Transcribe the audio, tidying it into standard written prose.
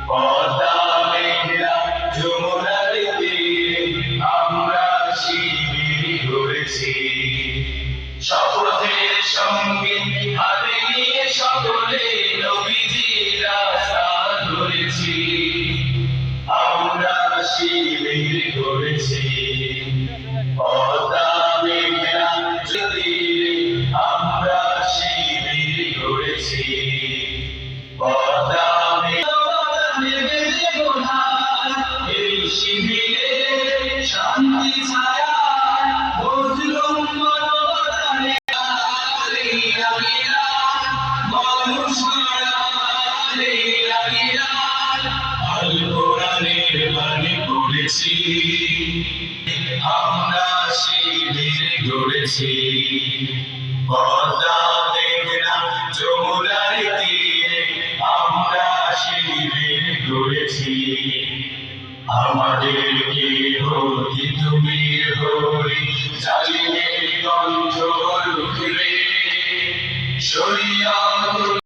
পদ্মা মেঘনা যমুনার তীরে আমরা শিবির গড়েছি। শপথের সঙ্গে হাতে নিয়ে সকলে নবীজির রাস্তা ধরেছি। আমরা শিবির গড়েছি। পদ্মা মেঘনা তীরে আমরা শিবির গড়েছি। পদ্মা এই শিবিরে শান্তি ছায়া মজলুম মানবতারে মানুষ গড়ালে আল কোরআনের বাণী পড়েছি। আমরা শিবির গড়েছি। পদ্মা মেঘনা যমুনার তীরে আমরা শিবির গড়েছি। আমাদেরকে হতে তুমি